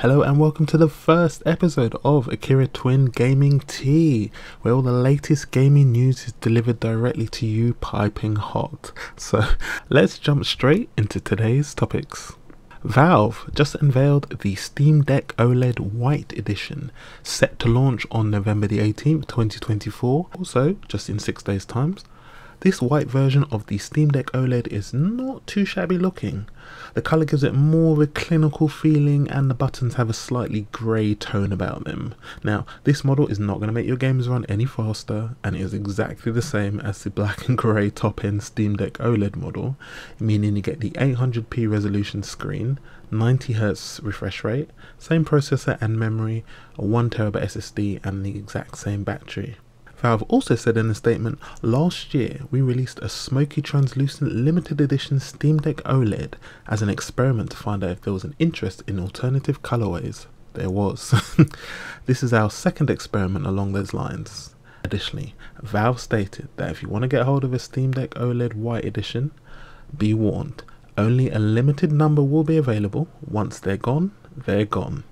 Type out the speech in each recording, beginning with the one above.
Hello and welcome to the first episode of AkiraTwin Gaming Tea, where all the latest gaming news is delivered directly to you piping hot. So let's jump straight into today's topics. Valve just unveiled the Steam Deck OLED White Edition, set to launch on November the 18th, 2024, also just in 6 days' time. This white version of the Steam Deck OLED is not too shabby looking. The colour gives it more of a clinical feeling and the buttons have a slightly grey tone about them. Now, this model is not going to make your games run any faster, and it is exactly the same as the black and grey top-end Steam Deck OLED model, meaning you get the 800p resolution screen, 90Hz refresh rate, same processor and memory, a 1TB SSD and the exact same battery. Valve also said in a statement, last year we released a smoky translucent limited edition Steam Deck OLED as an experiment to find out if there was an interest in alternative colorways. There was. This is our second experiment along those lines. Additionally, Valve stated that if you want to get hold of a Steam Deck OLED White Edition, be warned, only a limited number will be available. Once they're gone, they're gone.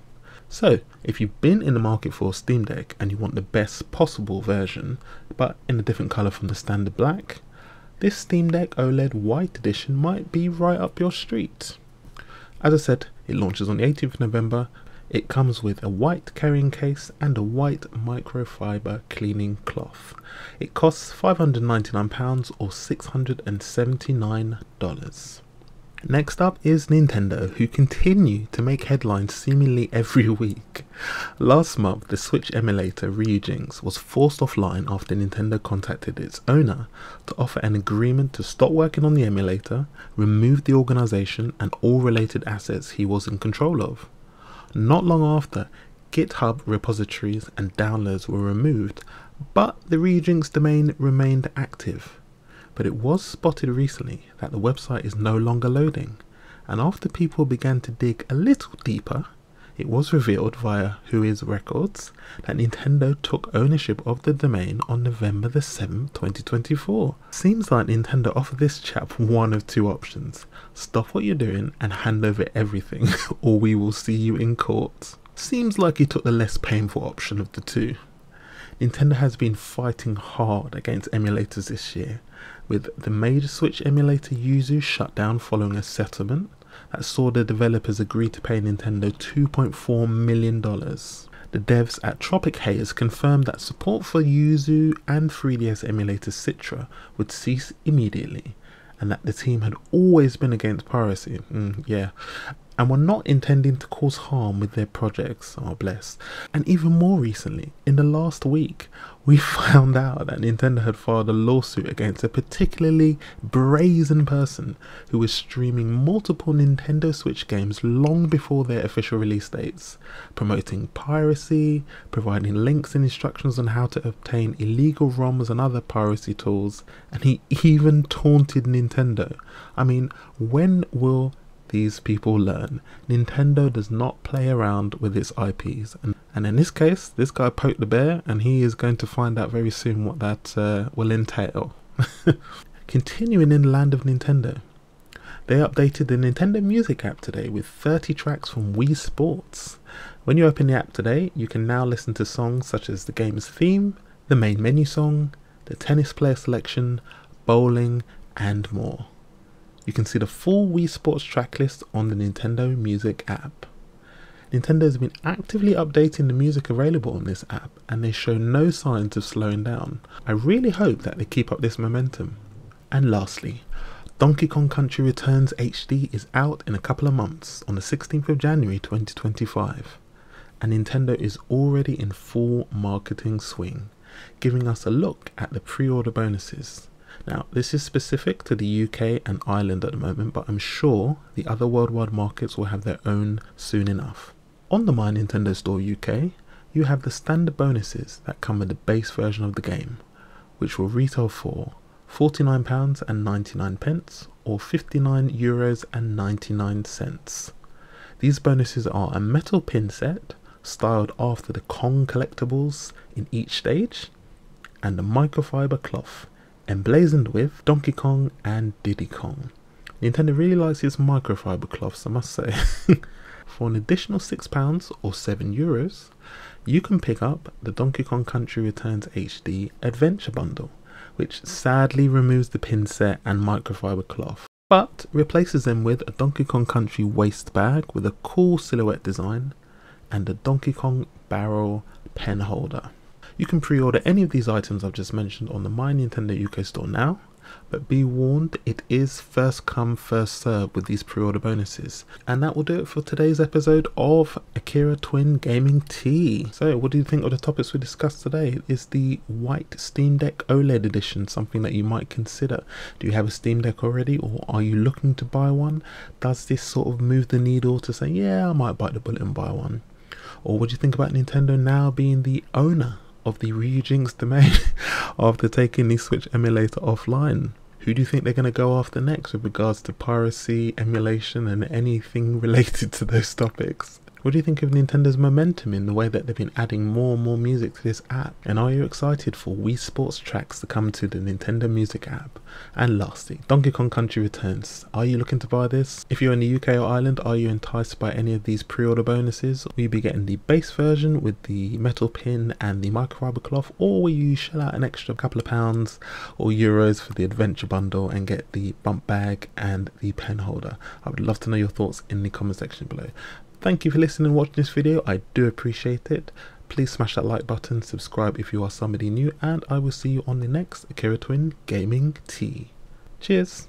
So, if you've been in the market for a Steam Deck and you want the best possible version, but in a different colour from the standard black, this Steam Deck OLED White Edition might be right up your street. As I said, it launches on the 18th of November. It comes with a white carrying case and a white microfiber cleaning cloth. It costs £599 or $679. Next up is Nintendo, who continue to make headlines seemingly every week. Last month, the Switch emulator Ryujinx was forced offline after Nintendo contacted its owner to offer an agreement to stop working on the emulator, remove the organization and all related assets he was in control of. Not long after, GitHub repositories and downloads were removed, but the Ryujinx domain remained active. But it was spotted recently that the website is no longer loading, and after people began to dig a little deeper, it was revealed via Whois Records that Nintendo took ownership of the domain on November the 7th, 2024. Seems like Nintendo offered this chap one of two options: stop what you're doing and hand over everything, or we will see you in court. Seems like he took the less painful option of the two. Nintendo has been fighting hard against emulators this year, with the major Switch emulator Yuzu shut down following a settlement that saw the developers agree to pay Nintendo $2.4 million. The devs at Tropic Haze confirmed that support for Yuzu and 3DS emulator Citra would cease immediately, and that the team had always been against piracy, and were not intending to cause harm with their projects, bless. And even more recently, in the last week, we found out that Nintendo had filed a lawsuit against a particularly brazen person who was streaming multiple Nintendo Switch games long before their official release dates, promoting piracy, providing links and instructions on how to obtain illegal ROMs and other piracy tools, and he even taunted Nintendo. I mean, when will these people learn? Nintendo does not play around with its IPs, and in this case, this guy poked the bear, and he is going to find out very soon what that will entail. Continuing in the land of Nintendo, they updated the Nintendo Music app today with 30 tracks from Wii Sports. When you open the app today, you can now listen to songs such as the game's theme, the main menu song, the tennis player selection, bowling, and more. You can see the full Wii Sports tracklist on the Nintendo Music app. Nintendo has been actively updating the music available on this app, and they show no signs of slowing down. I really hope that they keep up this momentum. And lastly, Donkey Kong Country Returns HD is out in a couple of months on the 16th of January 2025, and Nintendo is already in full marketing swing, giving us a look at the pre-order bonuses. Now, this is specific to the UK and Ireland at the moment, but I'm sure the other worldwide markets will have their own soon enough. On the My Nintendo Store UK, you have the standard bonuses that come with the base version of the game, which will retail for £49.99 or €59.99. These bonuses are a metal pin set styled after the Kong collectibles in each stage, and a microfiber cloth emblazoned with Donkey Kong and Diddy Kong. Nintendo really likes its microfiber cloths, I must say. for an additional £6 or €7, you can pick up the Donkey Kong Country Returns HD Adventure Bundle, which sadly removes the pin set and microfiber cloth, but replaces them with a Donkey Kong Country waist bag with a cool silhouette design and a Donkey Kong barrel pen holder. You can pre-order any of these items I've just mentioned on the My Nintendo UK store now, but be warned, it is first come first serve with these pre-order bonuses. And that will do it for today's episode of AkiraTwin Gaming Tea. So what do you think of the topics we discussed today? Is the white Steam Deck OLED edition something that you might consider? Do you have a Steam Deck already, or are you looking to buy one? Does this sort of move the needle to say, yeah, I might bite the bullet and buy one? Or what do you think about Nintendo now being the owner of the Ryujinx domain after taking the Switch emulator offline? Who do you think they're going to go after next with regards to piracy, emulation, and anything related to those topics? What do you think of Nintendo's momentum in the way that they've been adding more and more music to this app? And are you excited for Wii Sports tracks to come to the Nintendo Music app? And lastly, Donkey Kong Country Returns. Are you looking to buy this? If you're in the UK or Ireland, are you enticed by any of these pre-order bonuses? Will you be getting the base version with the metal pin and the microfiber cloth, or will you shell out an extra couple of pounds or euros for the adventure bundle and get the bump bag and the pen holder? I would love to know your thoughts in the comment section below. Thank you for listening and watching this video. I do appreciate it. Please smash that like button, subscribe if you are somebody new, and I will see you on the next AkiraTwin Gaming Tea. Cheers!